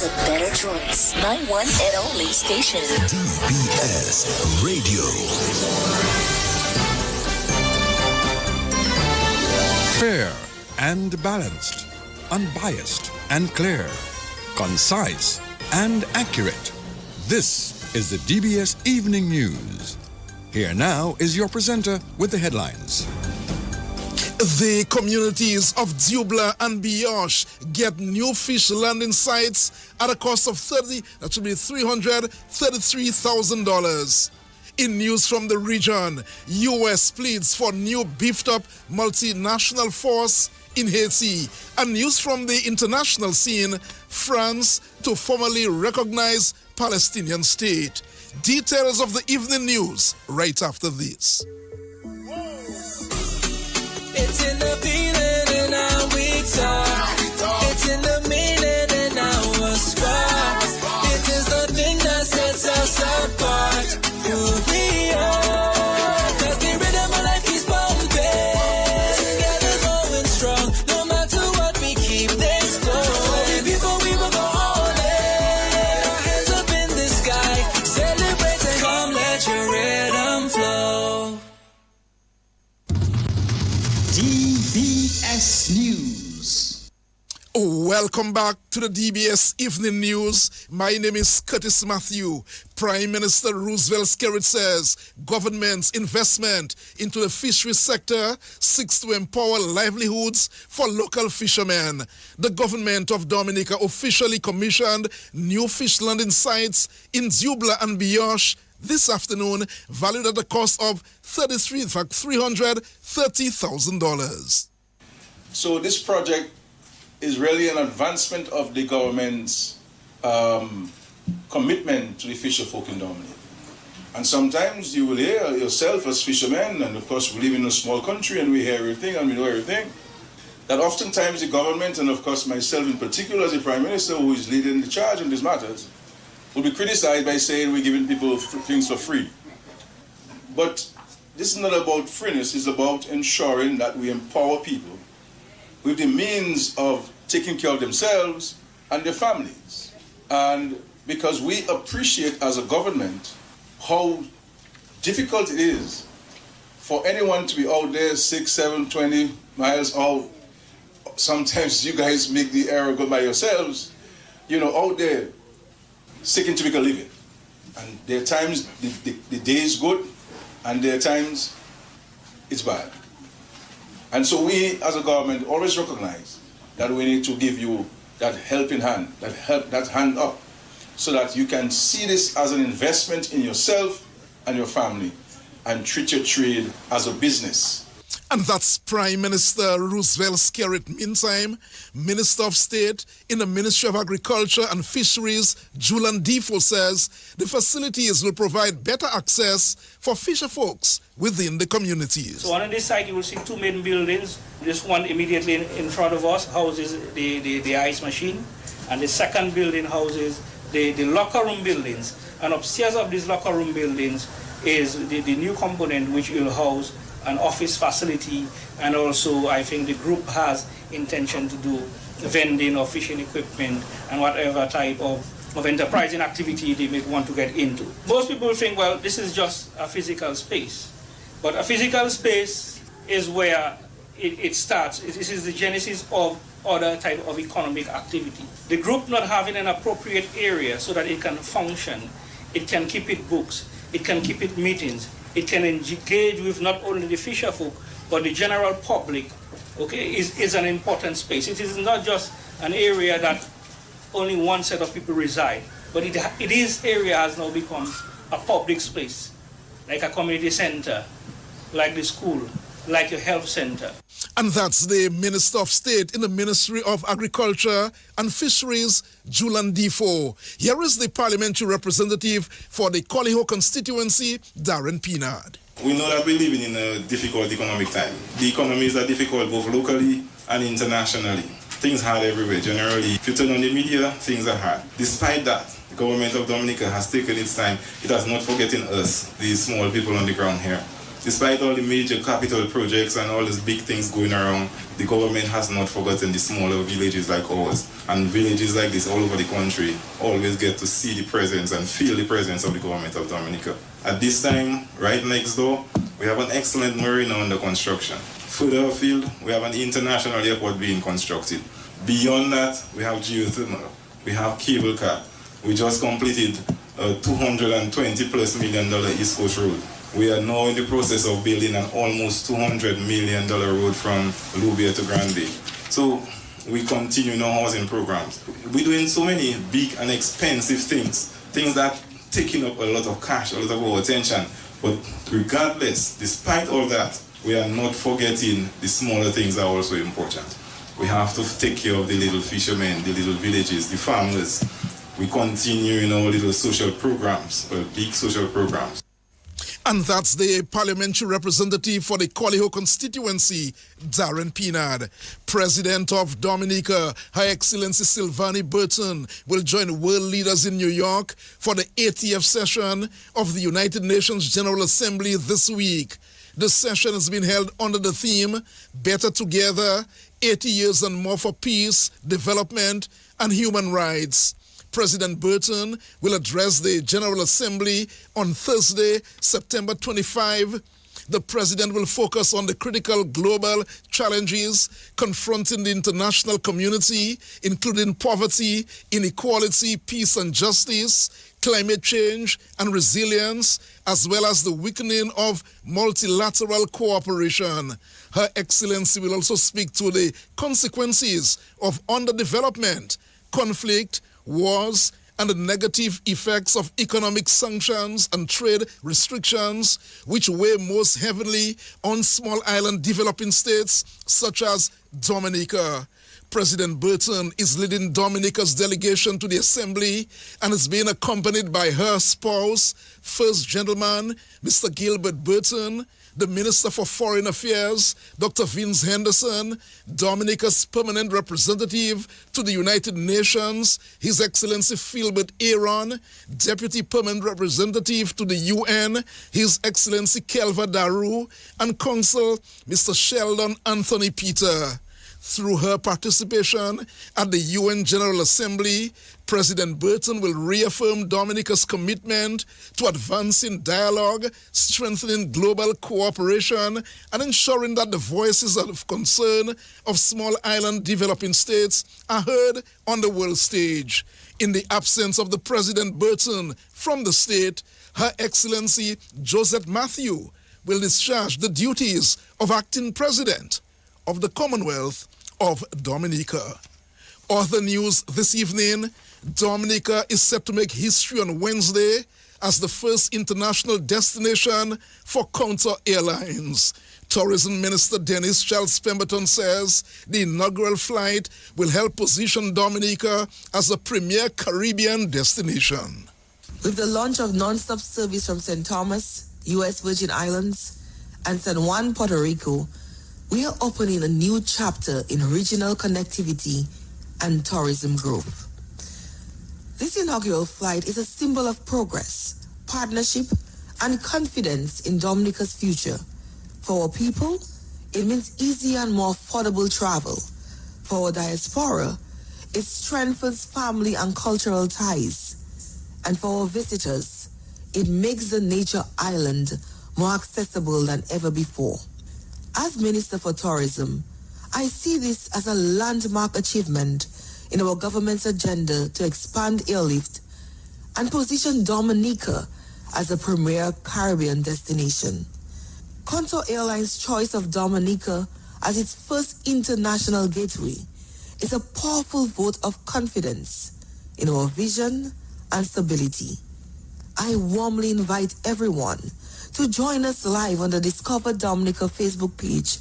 a better choice. My one and only station. DBS Radio. Fair and balanced, unbiased and clear, concise and accurate. This is the DBS Evening News. Here now is your presenter with the headlines. The communities of Dubla and Bioche get new fish landing sites at a cost of $333,000. In news from the region, U.S. pleads for new beefed-up multinational force in Haiti. And news from the international scene, France to formally recognize Palestinian state. Details of the evening news right after this. It's in the feeling and how we talk. It's in the meaning and our spark. It is the thing that sets us apart. Who we are. Cause the rhythm of life is pumping. Together going strong. No matter what we keep things flowing. Before we will go all in. Our hands up in the sky. Celebrate and come let your rhythm flow. DBS News. Welcome back to the DBS Evening News. My name is Curtis Matthew. Prime Minister Roosevelt Skerrit says government's investment into the fisheries sector seeks to empower livelihoods for local fishermen. The government of Dominica officially commissioned new fish landing sites in Dubla and Bioche this afternoon, valued at the cost of $330,000. So this project is really an advancement of the government's commitment to the fisher folk in Dominica. And sometimes you will hear yourself as fishermen, and of course we live in a small country and we hear everything and we know everything, that oftentimes the government, and of course myself in particular as the Prime Minister who is leading the charge on these matters, will be criticized by saying we're giving people things for free. But this is not about freeness, it's about ensuring that we empower people with the means of taking care of themselves and their families. And because we appreciate as a government how difficult it is for anyone to be out there 6, 7, 20 miles out. Sometimes you guys make the error go by yourselves, out there seeking to make a living. And there are times the day is good, and there are times it's bad. And so we, as a government, always recognize that we need to give you that helping hand, that hand up, so that you can see this as an investment in yourself and your family, and treat your trade as a business. And that's Prime Minister Roosevelt Skerrit. Meantime, Minister of State in the Ministry of Agriculture and Fisheries, Julian Defoe, says the facilities will provide better access for fisher folks within the communities. So on this side, you will see two main buildings. This one immediately in front of us houses the ice machine, and the second building houses the locker room buildings. And upstairs of these locker room buildings is the new component which will house an office facility, and also I think the group has intention to do vending of fishing equipment and whatever type of enterprising activity they may want to get into. Most people think, well, this is just a physical space. But a physical space is where it starts. This is the genesis of other type of economic activity. The group not having an appropriate area so that it can function, it can keep its books, it can keep its meetings, it can engage with not only the fisher folk, but the general public, is an important space. It is not just an area that only one set of people reside, but this area has now become a public space, like a community center, like the school, like a health center. And that's the Minister of State in the Ministry of Agriculture and Fisheries, Julian Defoe. Here is the parliamentary representative for the Colliho constituency, Darren Pinard. We know that we're living in a difficult economic time. The economies are difficult both locally and internationally. Things hard everywhere. Generally, if you turn on the media, things are hard. Despite that, the government of Dominica has taken its time. It has not forgotten us, the small people on the ground here. Despite all the major capital projects and all these big things going around, the government has not forgotten the smaller villages like ours. And villages like this all over the country always get to see the presence and feel the presence of the government of Dominica. At this time, right next door, we have an excellent marina under construction. Further afield, we have an international airport being constructed. Beyond that, we have geothermal, we have cable car. We just completed a $220+ million East Coast Road. We are now in the process of building an almost $200 million road from Lubia to Grand Bay. So we continue in our housing programs. We're doing so many big and expensive things that taking up a lot of cash, a lot of our attention. But regardless, despite all that, we are not forgetting the smaller things are also important. We have to take care of the little fishermen, the little villages, the farmers. We continue in our little social programs, big social programs. And that's the parliamentary representative for the Colliho constituency, Darren Pinard. President of Dominica, Her Excellency Sylvanie Burton, will join world leaders in New York for the 80th session of the United Nations General Assembly this week. The session has been held under the theme, Better Together, 80 Years and More for Peace, Development, and Human Rights. President Burton will address the General Assembly on Thursday, September 25. The president will focus on the critical global challenges confronting the international community, including poverty, inequality, peace and justice, climate change and resilience, as well as the weakening of multilateral cooperation. Her Excellency will also speak to the consequences of underdevelopment, conflict, wars, and the negative effects of economic sanctions and trade restrictions, which weigh most heavily on small island developing states such as Dominica. President Burton is leading Dominica's delegation to the Assembly and is being accompanied by her spouse, First Gentleman, Mr. Gilbert Burton, the Minister for Foreign Affairs, Dr. Vince Henderson, Dominica's permanent representative to the United Nations, His Excellency Philbert Aaron, Deputy Permanent Representative to the UN, His Excellency Kelva Daru, and Consul Mr. Sheldon Anthony Peter. Through her participation at the UN General Assembly, President Burton will reaffirm Dominica's commitment to advancing dialogue, strengthening global cooperation, and ensuring that the voices of concern of small island developing states are heard on the world stage. In the absence of the President Burton from the state, Her Excellency Joseph Matthew will discharge the duties of acting president of the Commonwealth of Dominica. Other news this evening, Dominica is set to make history on Wednesday as the first international destination for Counter Airlines. Tourism Minister Dennis Charles Pemberton says the inaugural flight will help position Dominica as a premier Caribbean destination. With the launch of non-stop service from St. Thomas, U.S. Virgin Islands, and San Juan, Puerto Rico, we are opening a new chapter in regional connectivity and tourism growth. This inaugural flight is a symbol of progress, partnership, and confidence in Dominica's future. For our people, it means easier and more affordable travel. For our diaspora, it strengthens family and cultural ties. And for our visitors, it makes the nature island more accessible than ever before. As Minister for Tourism, I see this as a landmark achievement in our government's agenda to expand airlift and position Dominica as a premier Caribbean destination. Contour Airlines' choice of Dominica as its first international gateway is a powerful vote of confidence in our vision and stability. I warmly invite everyone to join us live on the Discover Dominica Facebook page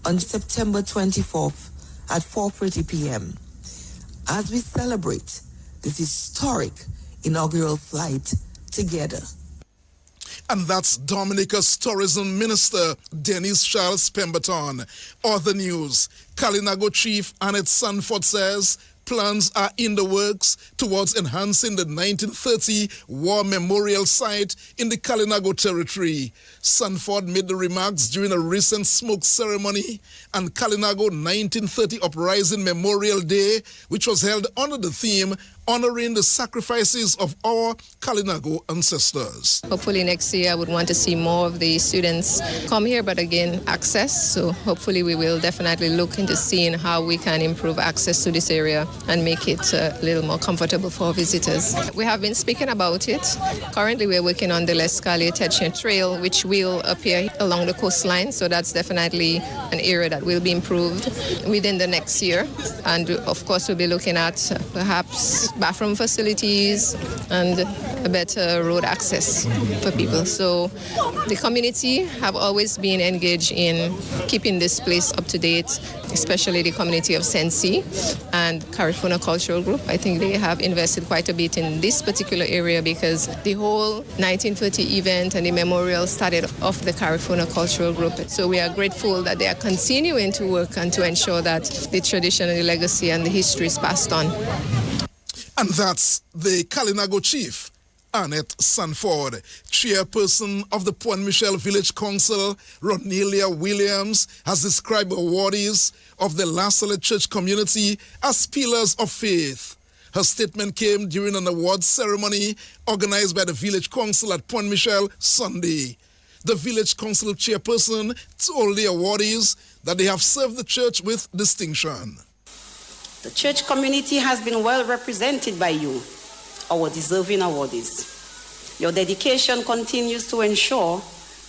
on September 24th at 4:30 p.m. as we celebrate this historic inaugural flight together. And that's Dominica's Tourism Minister, Dennis Charles Pemberton. Other news, Kalinago Chief Annette Sanford says Plans are in the works towards enhancing the 1930 War Memorial Site in the Kalinago territory. Sanford made the remarks during a recent smoke ceremony and Kalinago 1930 Uprising Memorial Day, which was held under the theme honoring the sacrifices of our Kalinago ancestors. Hopefully next year I would want to see more of the students come here, but again, access. So hopefully we will definitely look into seeing how we can improve access to this area and make it a little more comfortable for visitors. We have been speaking about it. Currently we're working on the Lescalia Tetchin Trail, which will appear along the coastline. So that's definitely an area that will be improved within the next year. And of course we'll be looking at perhaps bathroom facilities and a better road access for people. So the community have always been engaged in keeping this place up to date, especially the community of Sensi and Carifuna Cultural Group. I think they have invested quite a bit in this particular area because the whole 1930 event and the memorial started off the Carifuna Cultural Group. So we are grateful that they are continuing to work and to ensure that the tradition and the legacy and the history is passed on. And that's the Kalinago chief, Annette Sanford. Chairperson of the Point Michel Village Council, Ronelia Williams, has described awardees of the La Salle Church community as pillars of faith. Her statement came during an awards ceremony organized by the Village Council at Point Michel Sunday. The Village Council chairperson told the awardees that they have served the church with distinction. The church community has been well represented by you, our deserving awardees. Your dedication continues to ensure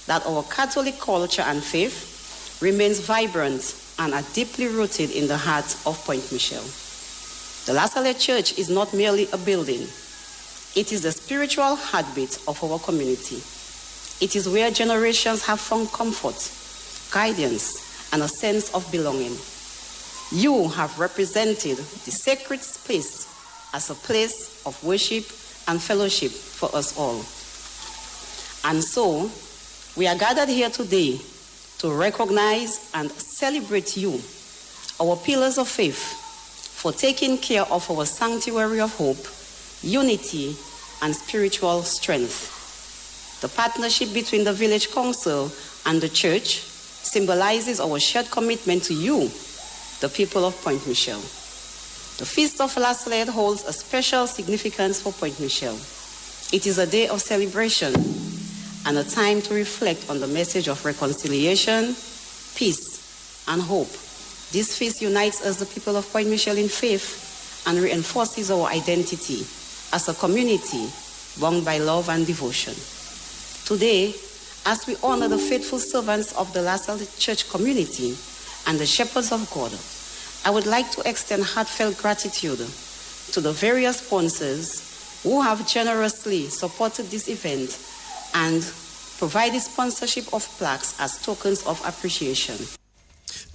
that our Catholic culture and faith remains vibrant and are deeply rooted in the heart of Point Michel. The La Salle Church is not merely a building. It is the spiritual heartbeat of our community. It is where generations have found comfort, guidance, and a sense of belonging. You have represented the sacred space as a place of worship and fellowship for us all. And so, we are gathered here today to recognize and celebrate you, our pillars of faith, for taking care of our sanctuary of hope, unity, and spiritual strength. The partnership between the Village Council and the church symbolizes our shared commitment to you, the people of Point Michel. The Feast of La Salle holds a special significance for Point Michel. It is a day of celebration and a time to reflect on the message of reconciliation, peace, and hope. This feast unites us, the people of Point Michel, in faith and reinforces our identity as a community bound by love and devotion. Today, as we honor the faithful servants of the La Salle Church community and the shepherds of God, I would like to extend heartfelt gratitude to the various sponsors who have generously supported this event and provided sponsorship of plaques as tokens of appreciation.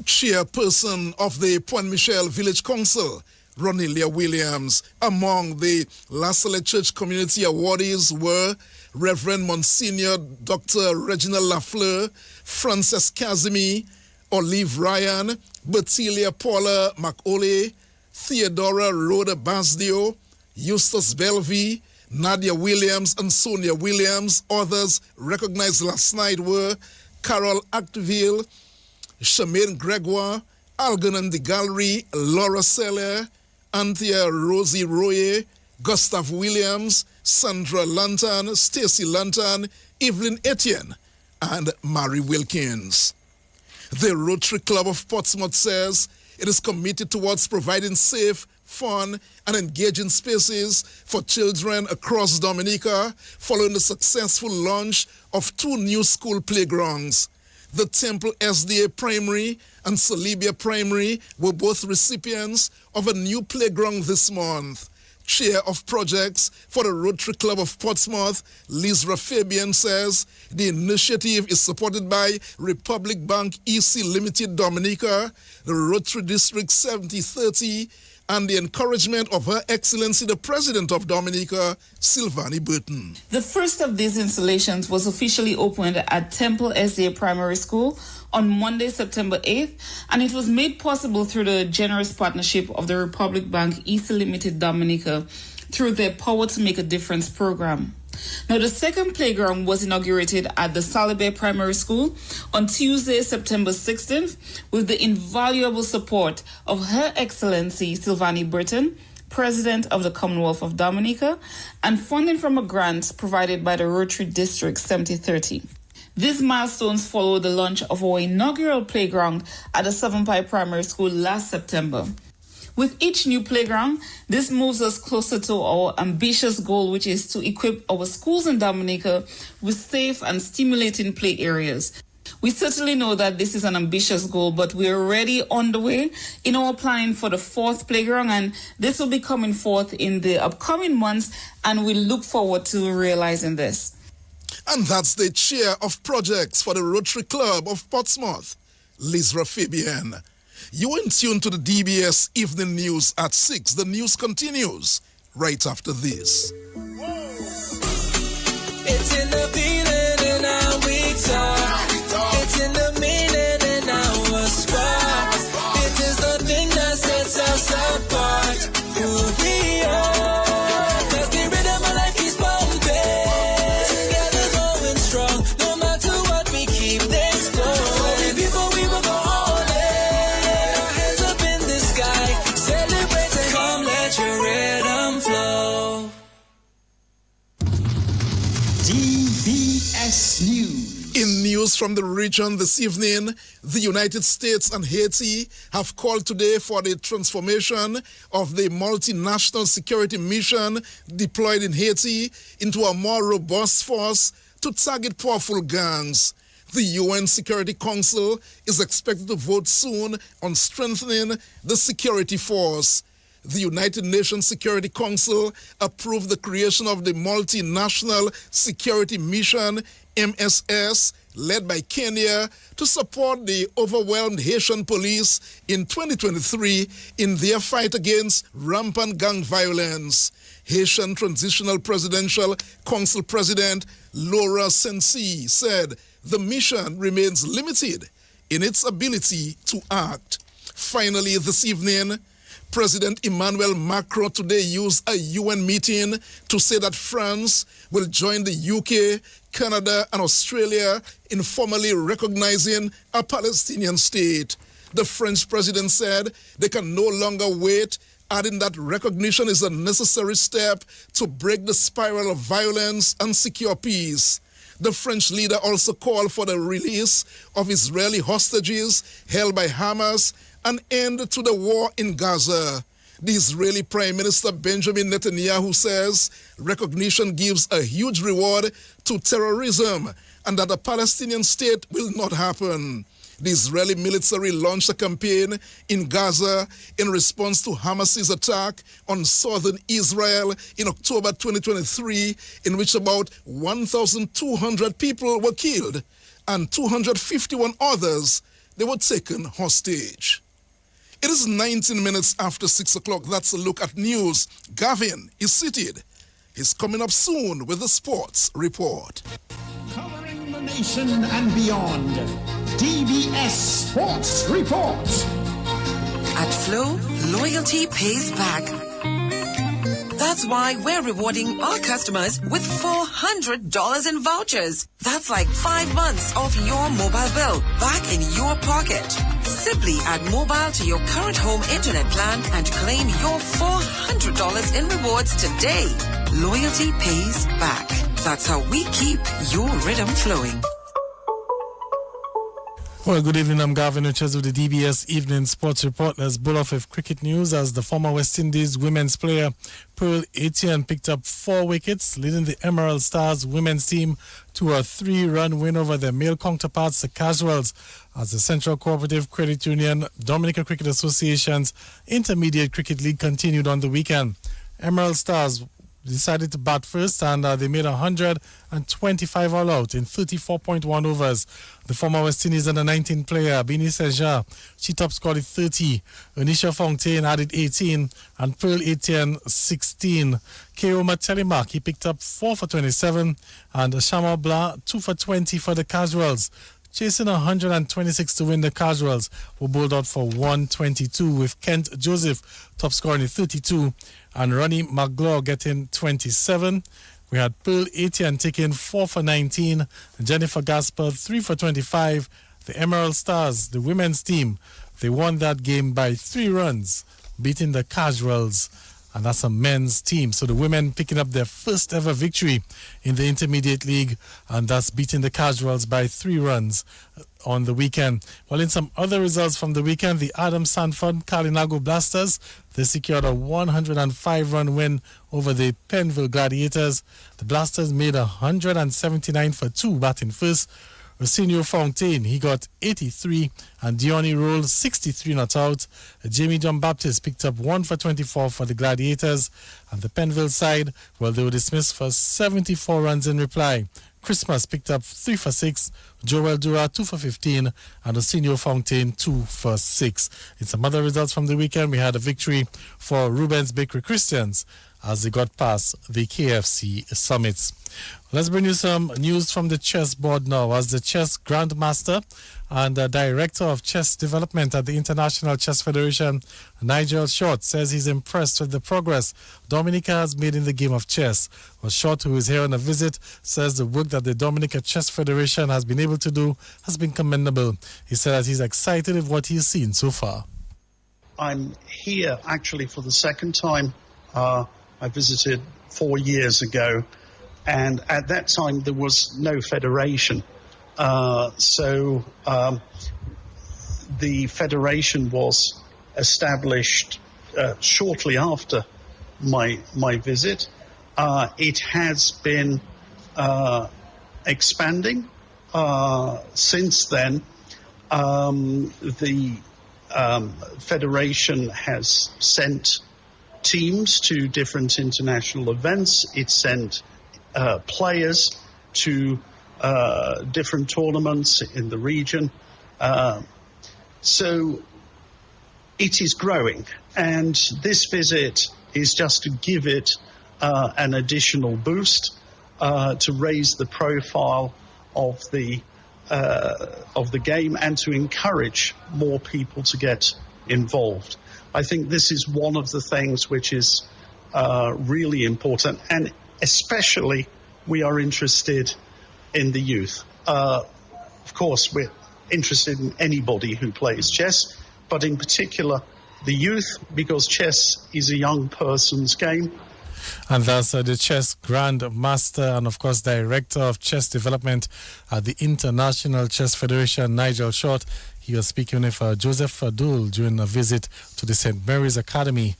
Chairperson of the Point Michel Village Council, Ronelia Williams. Among the La Salle Church community awardees were Reverend Monsignor Dr. Reginald Lafleur, Frances Casimir, Olive Ryan, Bertilia Paula McOley, Theodora Rhoda Basdio, Eustace Belvey, Nadia Williams, and Sonia Williams. Others recognized last night were Carol Acteville, Charmaine Gregoire, Algernon de Gallery, Laura Seller, Anthea Rosie Royer, Gustav Williams, Sandra Lantan, Stacy Lantan, Evelyn Etienne, and Mary Wilkins. The Rotary Club of Portsmouth says it is committed towards providing safe, fun, and engaging spaces for children across Dominica following the successful launch of 2 new school playgrounds. The Temple SDA Primary and Solibia Primary were both recipients of a new playground this month. Chair of Projects for the Rotary Club of Portsmouth, Lizra Fabian, says the initiative is supported by Republic Bank EC Limited Dominica, the Rotary District 7030, and the encouragement of Her Excellency the President of Dominica, Silvani Burton. The first of these installations was officially opened at Temple SDA Primary School on Monday, September 8th, and it was made possible through the generous partnership of the Republic Bank East Limited Dominica through their Power to Make a Difference program. Now, the second playground was inaugurated at the Salibay Primary School on Tuesday, September 16th, with the invaluable support of Her Excellency Silvani Burton, President of the Commonwealth of Dominica, and funding from a grant provided by the Rotary District 7030. These milestones follow the launch of our inaugural playground at the Southern Pie Primary School last September. With each new playground, this moves us closer to our ambitious goal, which is to equip our schools in Dominica with safe and stimulating play areas. We certainly know that this is an ambitious goal, but we are already on the way in our planning for the fourth playground, and this will be coming forth in the upcoming months, and we look forward to realizing this. And that's the chair of projects for the Rotary Club of Portsmouth, Lizra Fabian. You in tune to the DBS Evening News at 6. The news continues right after this. It's in the feeling in how we talk. It's in the meaning in our spark. It is the thing that sets us apart. Who we are. Cause the rhythm of life is pumping. Together going strong. No matter what, we keep things going. Before we will go all in. Our hands up in the sky. Celebrate and come let your rhythm flow. DBS News. In news from the region this evening, the United States and Haiti have called today for the transformation of the multinational security mission deployed in Haiti into a more robust force to target powerful gangs. The UN Security Council is expected to vote soon on strengthening the security force. The United Nations Security Council approved the creation of the Multinational Security Mission, MSS, led by Kenya, to support the overwhelmed Haitian police in 2023 in their fight against rampant gang violence. Haitian Transitional Presidential Council President Laura Sensi said the mission remains limited in its ability to act. Finally, this evening, President Emmanuel Macron today used a UN meeting to say that France will join the UK, Canada, and Australia in formally recognizing a Palestinian state. The French president said they can no longer wait, adding that recognition is a necessary step to break the spiral of violence and secure peace. The French leader also called for the release of Israeli hostages held by Hamas, an end to the war in Gaza. The Israeli Prime Minister Benjamin Netanyahu says recognition gives a huge reward to terrorism and that a Palestinian state will not happen. The Israeli military launched a campaign in Gaza in response to Hamas's attack on southern Israel in October 2023, in which about 1,200 people were killed and 251 others they were taken hostage. It is 19 minutes after 6 o'clock. That's a look at news. Gavin is seated. He's coming up soon with the sports report. Covering the nation and beyond. DBS Sports Report. At Flow, loyalty pays back. That's why we're rewarding our customers with $400 in vouchers. That's like 5 months of your mobile bill back in your pocket. Simply add mobile to your current home internet plan and claim your $400 in rewards today. Loyalty pays back. That's how we keep your rhythm flowing. Well, good evening. I'm Gavin Richards with the DBS Evening Sports Report. Let's bull off with cricket news as the former West Indies women's player Pearl Etienne picked up 4 wickets, leading the Emerald Stars women's team to a 3-run win over their male counterparts, the Casuals, as the Central Cooperative Credit Union Dominica Cricket Association's Intermediate Cricket League continued on the weekend. Emerald Stars decided to bat first, and they made 125 all out in 34.1 overs. The former West Indies under-19 player, Bini Seja, she top scored at 30. Anisha Fontaine added 18, and Pearl Etienne 16. K.O. Matelimak, he picked up 4 for 27, and Shama Blanc 2 for 20 for the Casuals. Chasing 126 to win, the Casuals were bowled out for 122, with Kent Joseph top scoring at 32 and Ronnie McGlaw getting 27. We had Pearl Etienne taking 4 for 19, Jennifer Gasper 3 for 25. The Emerald Stars, the women's team, they won that game by 3 runs, beating the Casuals. And that's a men's team. So the women picking up their first ever victory in the Intermediate League, and that's beating the Casuals by 3 runs on the weekend. Well, in some other results from the weekend, the Adam Sanford Kalinago Blasters, they secured a 105-run win over the Penville Gladiators. The Blasters made 179 for 2 batting first. Arsenio Fontaine, he got 83, and Diony rolled 63 not out. Jamie John Baptist picked up 1 for 24 for the Gladiators, and the Penville side, well, they were dismissed for 74 runs in reply. Christmas picked up 3 for 6, Joel Dura 2 for 15, and Arsenio Fontaine 2 for 6. In some other results from the weekend, we had a victory for Rubens Bakery Christians as they got past the KFC Summits. Let's bring you some news from the chess board now, as the chess grandmaster and director of chess development at the International Chess Federation, Nigel Short, says he's impressed with the progress Dominica has made in the game of chess. Well, Short, who is here on a visit, says the work that the Dominica Chess Federation has been able to do has been commendable. He said that he's excited with what he's seen so far. I'm here actually for the second time. I visited 4 years ago, and at that time there was no federation. So the federation was established shortly after my visit. It has been expanding since then. The federation has sent teams to different international events. It sent players to different tournaments in the region. So it is growing, and this visit is just to give it an additional boost, to raise the profile of the game and to encourage more people to get involved. I think this is one of the things which is really important, and especially we are interested in the youth. Of course, we're interested in anybody who plays chess, but in particular the youth, because chess is a young person's game. And that's the chess Grand Master and, of course, Director of Chess Development at the International Chess Federation, Nigel Short. He was speaking with Joseph Fadul during a visit to the St. Mary's Academy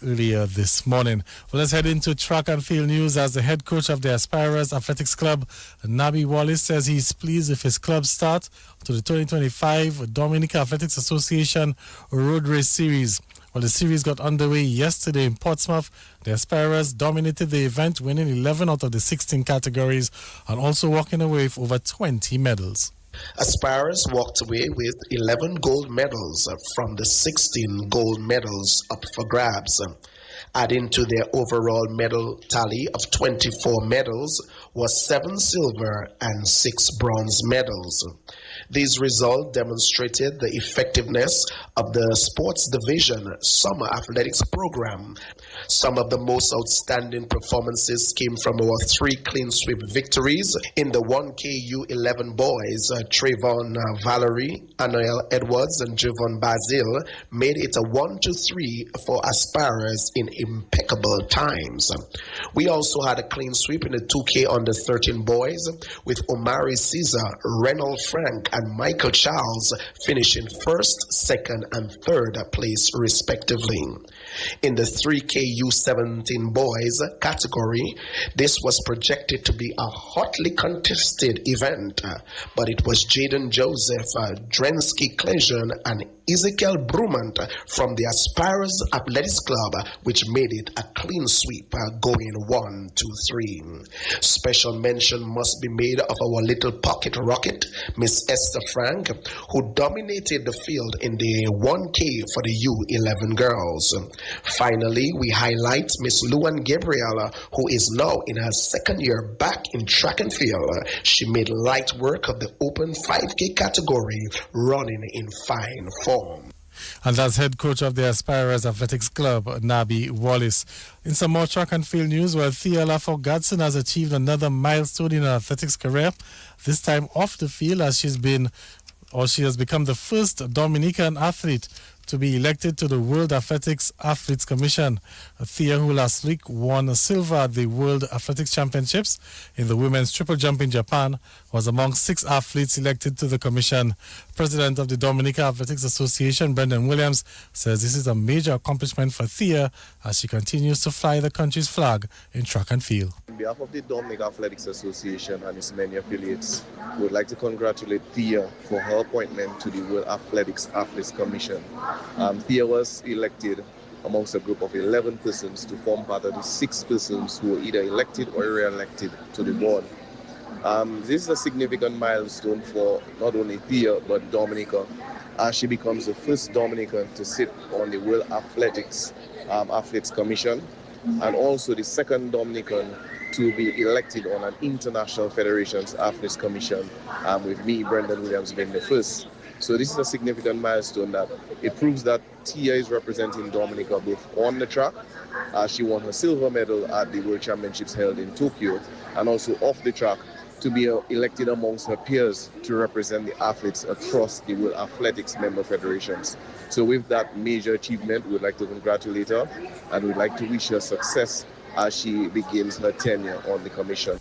earlier this morning. Well, let's head into track and field news, as the head coach of the Aspirers Athletics Club, Nabi Wallace, says he's pleased with his club's start to the 2025 Dominica Athletics Association Road Race Series. Well, the series got underway yesterday in Portsmouth. The Aspirers dominated the event, winning 11 out of the 16 categories and also walking away with over 20 medals. Aspirers walked away with 11 gold medals from the 16 gold medals up for grabs. Adding to their overall medal tally of 24 medals was 7 silver and 6 bronze medals. These results demonstrated the effectiveness of the sports division summer athletics program. Some of the most outstanding performances came from our 3 clean sweep victories. In the 1KU 11 boys, Trayvon Valerie, Anoel Edwards, and Javon Basil made it a 1-3 for Aspirers in impeccable times. We also had a clean sweep in the 2K under 13 boys, with Omari Caesar, Reynold Frank, and Michael Charles finishing first, second, and third place respectively. In the 3KU 17 boys category, this was projected to be a hotly contested event, but it was Jaden Joseph, Drensky Klejon, and Ezekiel Brumant from the Aspirers Athletics Club, which made it a clean sweep, going 1-2-3. Special mention must be made of our little pocket rocket, Miss Esther Frank, who dominated the field in the 1K for the U11 girls. Finally, we highlight Miss Luan Gabriela, who is now in her second year back in track and field. She made light work of the open 5K category, running in fine form. And that's head coach of the Aspirers Athletics Club, Nabi Wallace. In some more track and field news, Thea Laffour-Gadson has achieved another milestone in her athletics career, this time off the field, as she has become the first Dominican athlete to be elected to the World Athletics Athletes Commission. Thea, who last week won silver at the World Athletics Championships in the women's triple jump in Japan, was among 6 athletes elected to the commission. President of the Dominica Athletics Association, Brendan Williams, says this is a major accomplishment for Thea as she continues to fly the country's flag in track and field. On behalf of the Dominica Athletics Association and its many affiliates, we would like to congratulate Thea for her appointment to the World Athletics Athletes Commission. Thea was elected amongst a group of 11 persons to form part of the 6 persons who were either elected or re-elected to the board. This is a significant milestone for not only Thea but Dominica, as she becomes the first Dominican to sit on the World Athletics Athletes Commission, and also the second Dominican to be elected on an International Federations Athletes Commission, with me, Brendan Williams, being the first. So this is a significant milestone that it proves that Tia is representing Dominica both on the track. She won her silver medal at the World Championships held in Tokyo, and also off the track to be elected amongst her peers to represent the athletes across the World Athletics member federations. So with that major achievement, we'd like to congratulate her and we'd like to wish her success as she begins her tenure on the commission.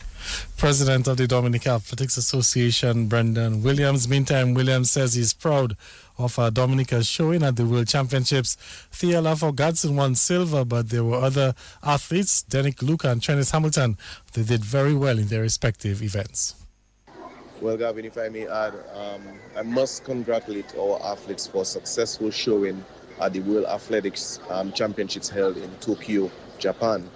President of the Dominica Athletics Association, Brendan Williams. Meantime, Williams says he's proud of Dominica's showing at the World Championships. Thea Laffour-Gadson won silver, but there were other athletes, Denick Luke and Trennis Hamilton. They did very well in their respective events. Well, Gavin, if I may add, I must congratulate our athletes for a successful showing at the World Athletics Championships held in Tokyo, Japan.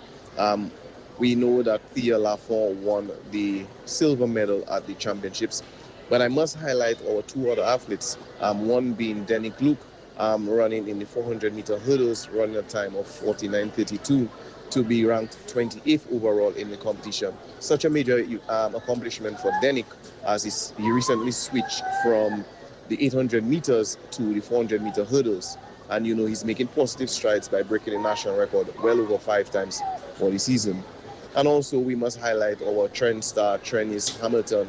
We know that Thea Laffour won the silver medal at the championships, but I must highlight our 2 other athletes, one being Denick Luke, running in the 400-meter hurdles, running a time of 49.32 to be ranked 28th overall in the competition. Such a major accomplishment for Denick, as he recently switched from the 800 meters to the 400-meter hurdles. And he's making positive strides by breaking the national record well over 5 times for the season. And also we must highlight our trend star, Trennis Hamilton,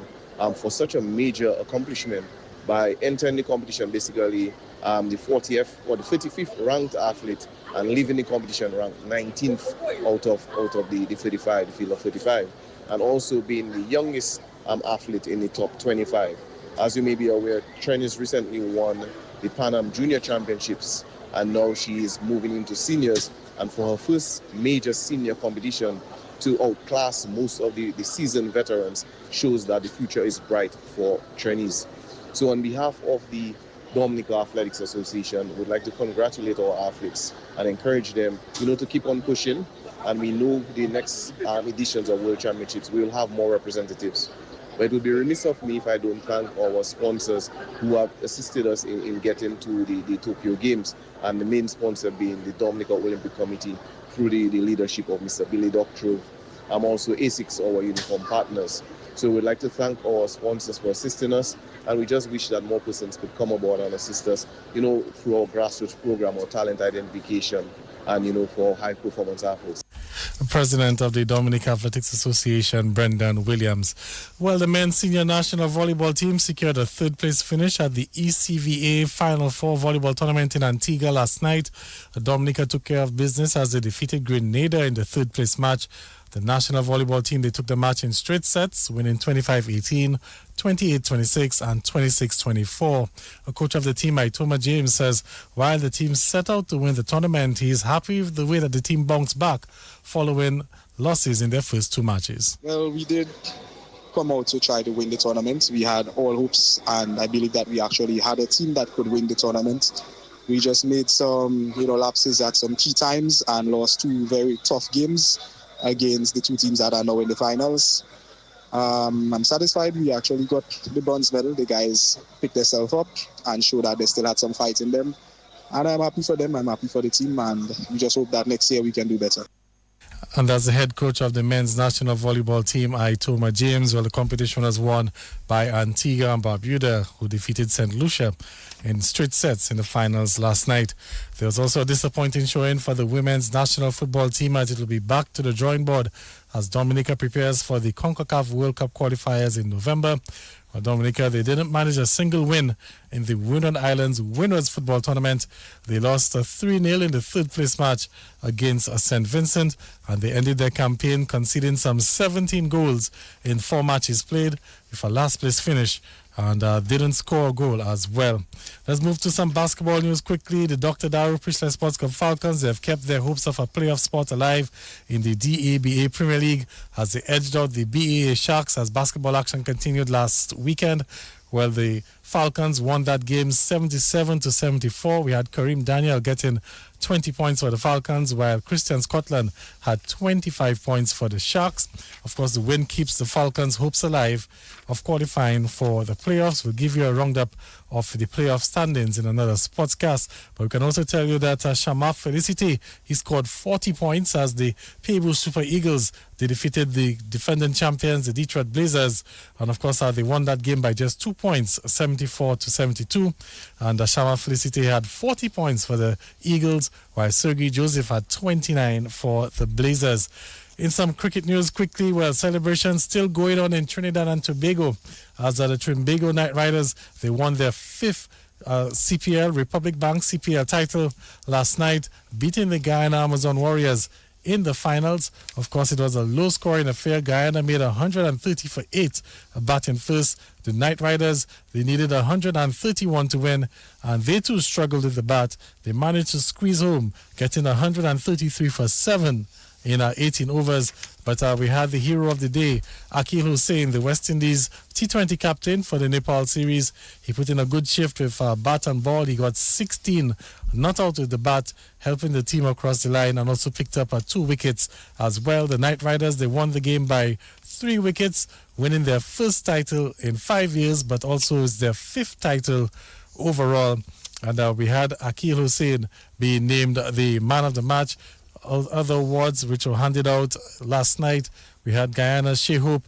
for such a major accomplishment by entering the competition, basically the 40th or the 35th ranked athlete, and leaving the competition ranked 19th out of the 35, the field of 35, and also being the youngest athlete in the top 25. As you may be aware, Trennis recently won the Pan Am Junior Championships, and now she is moving into seniors, and for her first major senior competition to outclass most of the seasoned veterans shows that the future is bright for Trennis. So on behalf of the Dominica Athletics Association, we'd like to congratulate our athletes and encourage them, to keep on pushing. And we know the next editions of World Championships will have more representatives. But it would be remiss of me if I don't thank our sponsors who have assisted us in getting to the Tokyo Games, and the main sponsor being the Dominica Olympic Committee through the leadership of Mr. Billy Doctrove. I'm also ASICS, our uniform partners. So we'd like to thank our sponsors for assisting us, and we just wish that more persons could come aboard and assist us, through our grassroots program or talent identification, and, for high performance athletes. President of the Dominica Athletics Association, Brendan Williams. Well, the men's senior national volleyball team secured a 3rd place finish at the ECVA Final 4 volleyball tournament in Antigua last night. Dominica took care of business as they defeated Grenada in the 3rd place match. The national volleyball team, they took the match in straight sets, winning 25-18, 28-26, and 26-24. A coach of the team, Itoma James, says while the team set out to win the tournament, he is happy with the way that the team bounced back following losses in their first 2 matches. Well, we did come out to try to win the tournament. We had all hopes, and I believe that we actually had a team that could win the tournament. We just made some, lapses at some key times and lost 2 very tough games against the 2 teams that are now in the finals. I'm satisfied we actually got the bronze medal. The guys picked themselves up and showed that they still had some fight in them. And I'm happy for them, I'm happy for the team, and we just hope that next year we can do better. And as the head coach of the men's national volleyball team, Itoma James, the competition was won by Antigua and Barbuda, who defeated St. Lucia in straight sets in the finals last night. There was also a disappointing showing for the women's national football team, as it will be back to the drawing board as Dominica prepares for the CONCACAF World Cup qualifiers in November. Well, Dominica, they didn't manage a single win in the Windward Islands Winners Football Tournament. They lost 3-0 in the third-place match against St. Vincent, and they ended their campaign conceding some 17 goals in 4 matches played, with a last-place finish, and didn't score a goal as well. Let's move to some basketball news quickly. The Dr. Darrow Priestler Sports Club Falcons, they have kept their hopes of a playoff spot alive in the DABA Premier League as they edged out the BAA Sharks as basketball action continued last weekend. Well, the Falcons won that game 77-74. We had Kareem Daniel getting 20 points for the Falcons, while Christian Scotland had 25 points for the Sharks. Of course, the win keeps the Falcons' hopes alive of qualifying for the playoffs. We'll give you a roundup of the playoff standings in another sportscast. But we can also tell you that Shamaf Felicity, he scored 40 points as the Peru Super Eagles, they defeated the defending champions, the Detroit Blazers. And of course, they won that game by just 2 points, 74-72. And Shamaf Felicity had 40 points for the Eagles, while Sergei Joseph had 29 for the Blazers. In some cricket news quickly, well, celebrations still going on in Trinidad and Tobago as the Trinbago Knight Riders, they won their 5th CPL, Republic Bank CPL title last night, beating the Guyana Amazon Warriors in the finals. Of course, it was a low-scoring affair. Guyana made 130 for 8 batting first. The Knight Riders, they needed 131 to win, and they too struggled with the bat. They managed to squeeze home, getting 133 for 7 in 18 overs. But we had the hero of the day, Akil Hussain, the West Indies T20 captain for the Nepal series. He put in a good shift with bat and ball. He got 16 not out with the bat, helping the team across the line, and also picked up 2 wickets as well. The Knight Riders, they won the game by 3 wickets, winning their first title in 5 years, but also is their 5th title overall. And we had Akil Hussain being named the man of the match. Other awards which were handed out last night, we had Guyana's Shea Hope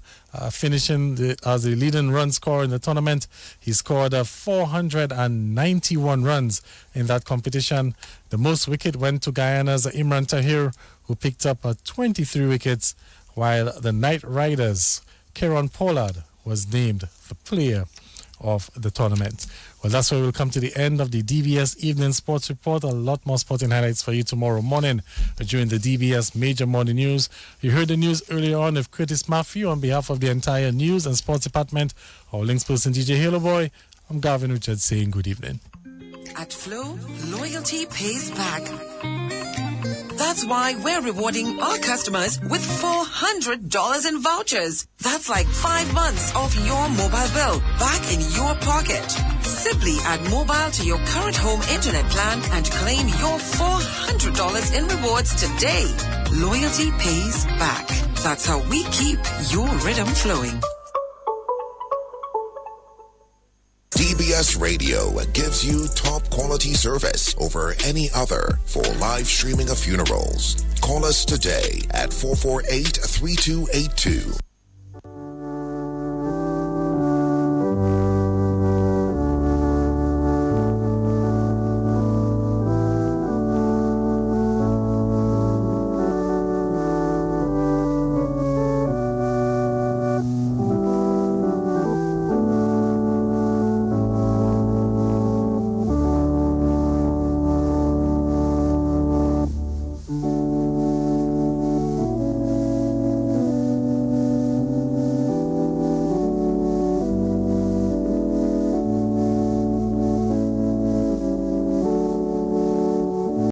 finishing as the leading run scorer in the tournament. He scored 491 runs in that competition. The most wicket went to Guyana's Imran Tahir, who picked up 23 wickets, while the Knight Riders' Kieron Pollard was named the player of the tournament. Well, that's where we'll come to the end of the DBS Evening Sports Report. A lot more sporting highlights for you tomorrow morning during the DBS Major Morning News. You heard the news earlier on with Curtis Matthew. On behalf of the entire News and Sports Department, our links person DJ Halo Boy, I'm Gavin Richards saying good evening. At Flow, loyalty pays back. That's why we're rewarding our customers with $400 in vouchers. That's like 5 months of your mobile bill back in your pocket. Simply add mobile to your current home internet plan and claim your $400 in rewards today. Loyalty pays back. That's how we keep your rhythm flowing. DBS Radio gives you top quality service over any other for live streaming of funerals. Call us today at 448-3282.